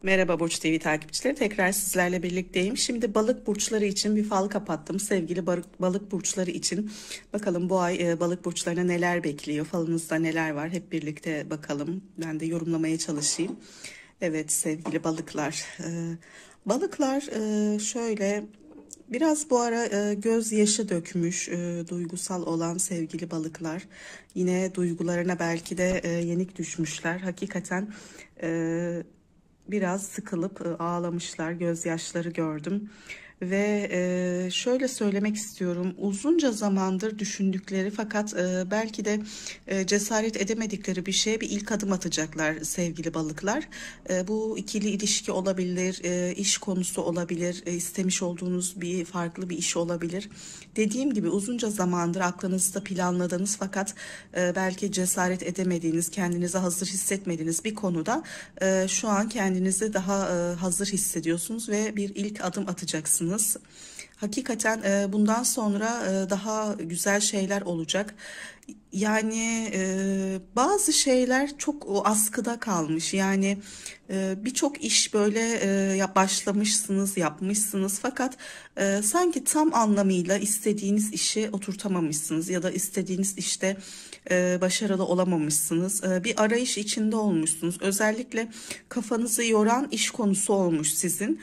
Merhaba Burç TV takipçileri. Tekrar sizlerle birlikteyim. Şimdi balık burçları için bir fal kapattım. Sevgili balık burçları için. Bakalım bu ay balık burçlarına neler bekliyor? Falınızda neler var? Hep birlikte bakalım. Ben de yorumlamaya çalışayım. Evet sevgili balıklar. Balıklar şöyle biraz bu ara gözyaşı dökmüş, duygusal olan sevgili balıklar. Yine duygularına belki de yenik düşmüşler. Hakikaten biraz sıkılıp ağlamışlar, gözyaşları gördüm. Ve şöyle söylemek istiyorum, uzunca zamandır düşündükleri fakat belki de cesaret edemedikleri bir şeye bir ilk adım atacaklar sevgili balıklar. Bu ikili ilişki olabilir, iş konusu olabilir, istemiş olduğunuz bir farklı bir iş olabilir. Dediğim gibi uzunca zamandır aklınızda planladığınız fakat belki cesaret edemediğiniz, kendinizi hazır hissetmediğiniz bir konuda şu an kendinizi daha hazır hissediyorsunuz ve bir ilk adım atacaksınız. Hakikaten bundan sonra daha güzel şeyler olacak. Yani bazı şeyler çok o askıda kalmış. Yani birçok iş böyle başlamışsınız, yapmışsınız fakat sanki tam anlamıyla istediğiniz işi oturtamamışsınız ya da istediğiniz işte başarılı olamamışsınız. Bir arayış içinde olmuşsunuz. Özellikle kafanızı yoran iş konusu olmuş sizin.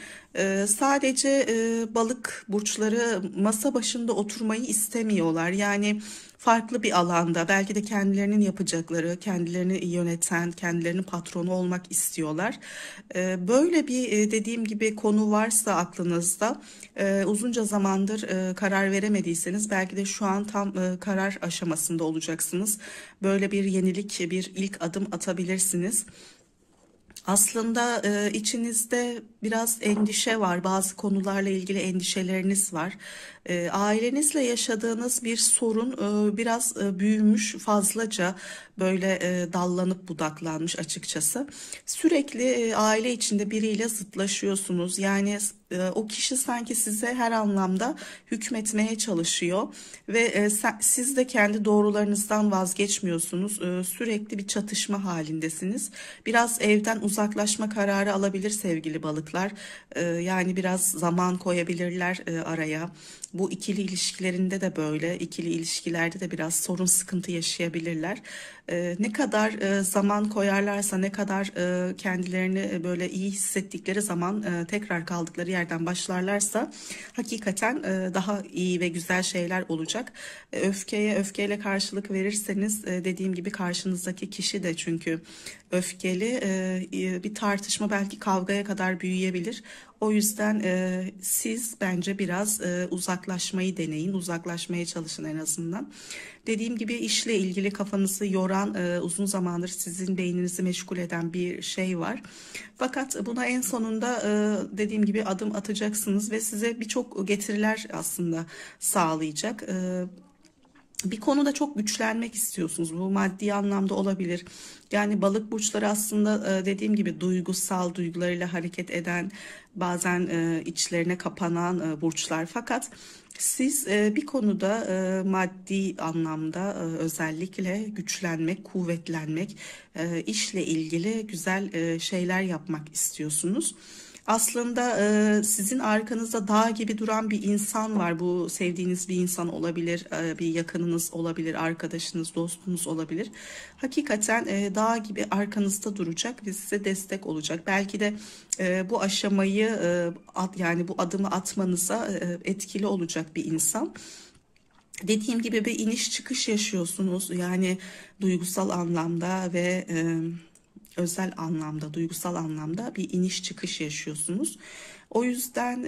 Sadece balık burçları masa başında oturmayı istemiyorlar. Yani farklı bir alanda belki de kendilerinin yapacakları, kendilerini yöneten, kendilerinin patronu olmak istiyorlar. Böyle bir dediğim gibi konu varsa aklınızda uzunca zamandır karar veremediyseniz belki de şu an tam karar aşamasında olacaksınız. Böyle bir yenilik, bir ilk adım atabilirsiniz. Aslında içinizde biraz endişe var, bazı konularla ilgili endişeleriniz var. Ailenizle yaşadığınız bir sorun biraz büyümüş, fazlaca böyle dallanıp budaklanmış açıkçası. Sürekli aile içinde biriyle zıtlaşıyorsunuz. Yani o kişi sanki size her anlamda hükmetmeye çalışıyor ve siz de kendi doğrularınızdan vazgeçmiyorsunuz. Sürekli bir çatışma halindesiniz. Biraz evden uzaklaşma kararı alabilir sevgili balıklar. Yani biraz zaman koyabilirler araya. Bu ikili ilişkilerinde de böyle, ikili ilişkilerde de biraz sorun sıkıntı yaşayabilirler. Ne kadar zaman koyarlarsa, ne kadar kendilerini böyle iyi hissettikleri zaman tekrar kaldıkları yerden başlarlarsa hakikaten daha iyi ve güzel şeyler olacak. Öfkeyle karşılık verirseniz dediğim gibi karşınızdaki kişi de çünkü öfkeli, bir tartışma belki kavgaya kadar büyüyebilir. O yüzden siz bence biraz uzaklaşmayı deneyin, uzaklaşmaya çalışın en azından. Dediğim gibi işle ilgili kafanızı yoran, uzun zamandır sizin beyninizi meşgul eden bir şey var. Fakat buna en sonunda dediğim gibi adım atacaksınız ve size birçok getiriler aslında sağlayacak. Bir konuda çok güçlenmek istiyorsunuz. Bu maddi anlamda olabilir. Yani balık burçları aslında dediğim gibi duygusal, duygularıyla hareket eden, bazen içlerine kapanan burçlar. Fakat siz bir konuda maddi anlamda özellikle güçlenmek, kuvvetlenmek, işle ilgili güzel şeyler yapmak istiyorsunuz. Aslında sizin arkanızda dağ gibi duran bir insan var. Bu sevdiğiniz bir insan olabilir, bir yakınınız olabilir, arkadaşınız, dostunuz olabilir. Hakikaten dağ gibi arkanızda duracak ve size destek olacak. Belki de bu aşamayı yani bu adımı atmanıza etkili olacak bir insan. Dediğim gibi bir iniş çıkış yaşıyorsunuz. Yani duygusal anlamda ve özel anlamda, duygusal anlamda bir iniş çıkış yaşıyorsunuz. O yüzden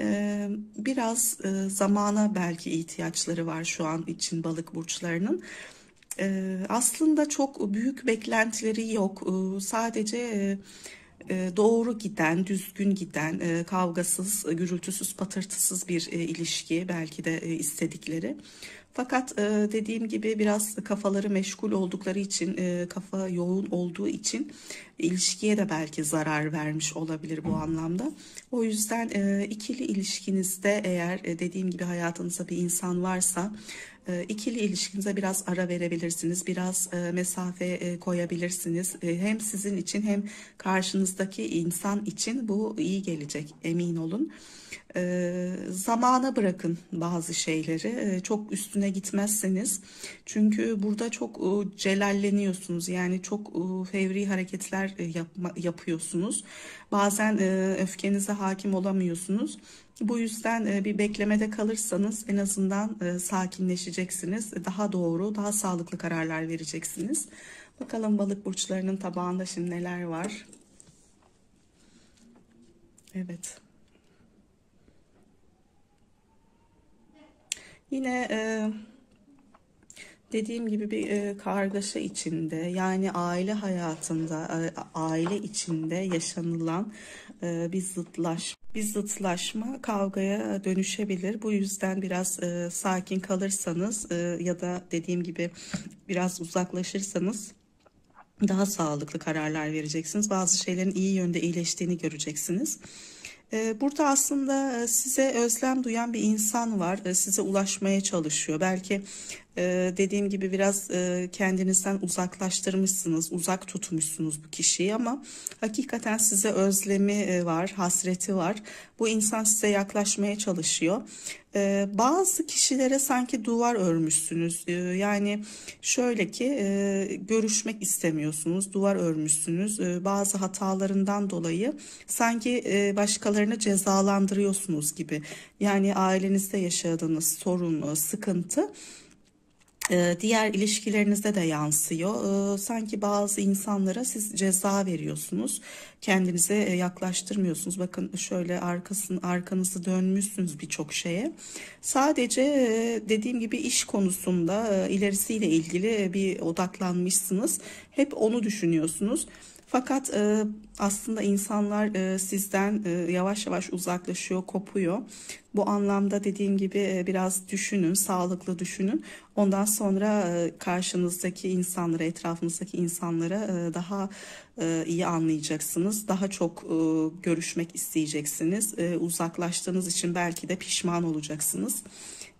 biraz zamana belki ihtiyaçları var şu an için balık burçlarının. Aslında çok büyük beklentileri yok. Sadece doğru giden, düzgün giden, kavgasız, gürültüsüz, patırtısız bir ilişki belki de istedikleri. Fakat dediğim gibi biraz kafaları meşgul oldukları için, kafa yoğun olduğu için ilişkiye de belki zarar vermiş olabilir bu anlamda. O yüzden ikili ilişkinizde eğer dediğim gibi hayatınızda bir insan varsa İkili ilişkinize biraz ara verebilirsiniz, biraz mesafe koyabilirsiniz. Hem sizin için hem karşınızdaki insan için bu iyi gelecek, emin olun. Zamana bırakın bazı şeyleri. Çok üstüne gitmezseniz, çünkü burada çok celalleniyorsunuz, yani çok fevri hareketler yapıyorsunuz. Bazen öfkenize hakim olamıyorsunuz. Bu yüzden bir beklemede kalırsanız en azından sakinleşeceksiniz. Daha doğru, daha sağlıklı kararlar vereceksiniz. Bakalım balık burçlarının tabağında şimdi neler var? Evet. Yine dediğim gibi bir kargaşa içinde, yani aile hayatında, aile içinde yaşanılan bir zıtlaşma kavgaya dönüşebilir. Bu yüzden biraz sakin kalırsanız ya da dediğim gibi biraz uzaklaşırsanız daha sağlıklı kararlar vereceksiniz. Bazı şeylerin iyi yönde iyileştiğini göreceksiniz. Burada aslında size özlem duyan bir insan var. Size ulaşmaya çalışıyor. Belki dediğim gibi biraz kendinizden uzaklaştırmışsınız, uzak tutmuşsunuz bu kişiyi, ama hakikaten size özlemi var, hasreti var. Bu insan size yaklaşmaya çalışıyor. Bazı kişilere sanki duvar örmüşsünüz. Yani şöyle ki görüşmek istemiyorsunuz, duvar örmüşsünüz. Bazı hatalarından dolayı sanki başkalarını cezalandırıyorsunuz gibi. Yani ailenizde yaşadığınız sorun, sıkıntı diğer ilişkilerinizde de yansıyor. Sanki bazı insanlara siz ceza veriyorsunuz. Kendinize yaklaştırmıyorsunuz. Bakın şöyle arkanızı dönmüşsünüz birçok şeye. Sadece dediğim gibi iş konusunda ilerisiyle ilgili bir odaklanmışsınız. Hep onu düşünüyorsunuz. Fakat aslında insanlar sizden yavaş yavaş uzaklaşıyor, kopuyor. Bu anlamda dediğim gibi biraz düşünün, sağlıklı düşünün. Ondan sonra karşınızdaki insanlara, etrafınızdaki insanlara daha iyi anlayacaksınız. Daha çok görüşmek isteyeceksiniz. Uzaklaştığınız için belki de pişman olacaksınız.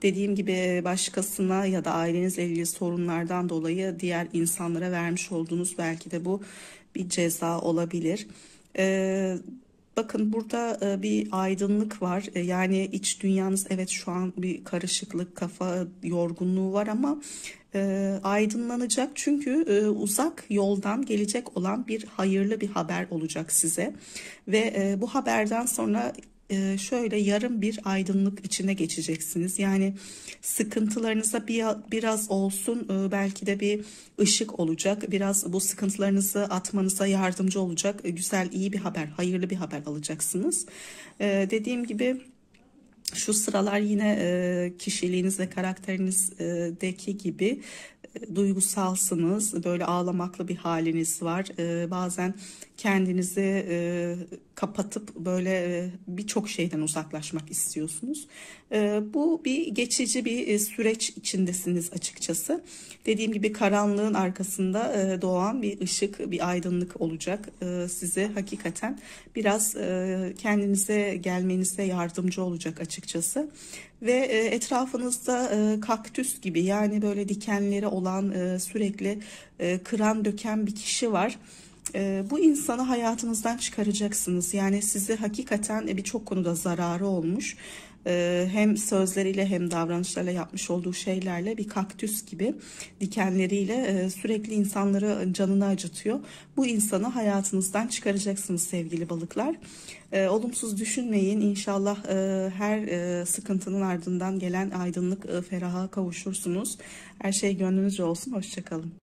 Dediğim gibi başkasına ya da ailenizle ilgili sorunlardan dolayı diğer insanlara vermiş olduğunuz belki de bu bir ceza olabilir. Bakın burada bir aydınlık var. Yani iç dünyanız, evet, şu an bir karışıklık, kafa yorgunluğu var, ama aydınlanacak, çünkü uzak yoldan gelecek olan bir hayırlı bir haber olacak size ve bu haberden sonra şöyle yarım bir aydınlık içine geçeceksiniz. Yani sıkıntılarınıza biraz olsun belki de bir ışık olacak. Biraz bu sıkıntılarınızı atmanıza yardımcı olacak. Güzel, iyi bir haber, hayırlı bir haber alacaksınız. Dediğim gibi şu sıralar yine kişiliğiniz ve karakterinizdeki gibi duygusalsınız. Böyle ağlamaklı bir haliniz var. Bazen kendinizi kapatıp böyle birçok şeyden uzaklaşmak istiyorsunuz. Bu bir geçici bir süreç içindesiniz açıkçası. Dediğim gibi karanlığın arkasında doğan bir ışık, bir aydınlık olacak. Size hakikaten biraz kendinize gelmenize yardımcı olacak açıkçası. Ve etrafınızda kaktüs gibi, yani böyle dikenleri olan, sürekli kıran döken bir kişi var. Bu insanı hayatınızdan çıkaracaksınız. Yani size hakikaten birçok konuda zararı olmuş. Hem sözleriyle hem davranışlarıyla, yapmış olduğu şeylerle bir kaktüs gibi dikenleriyle sürekli insanları canını acıtıyor. Bu insanı hayatınızdan çıkaracaksınız sevgili balıklar. Olumsuz düşünmeyin. İnşallah her sıkıntının ardından gelen aydınlık, feraha kavuşursunuz. Her şey gönlünüzce olsun. Hoşça kalın.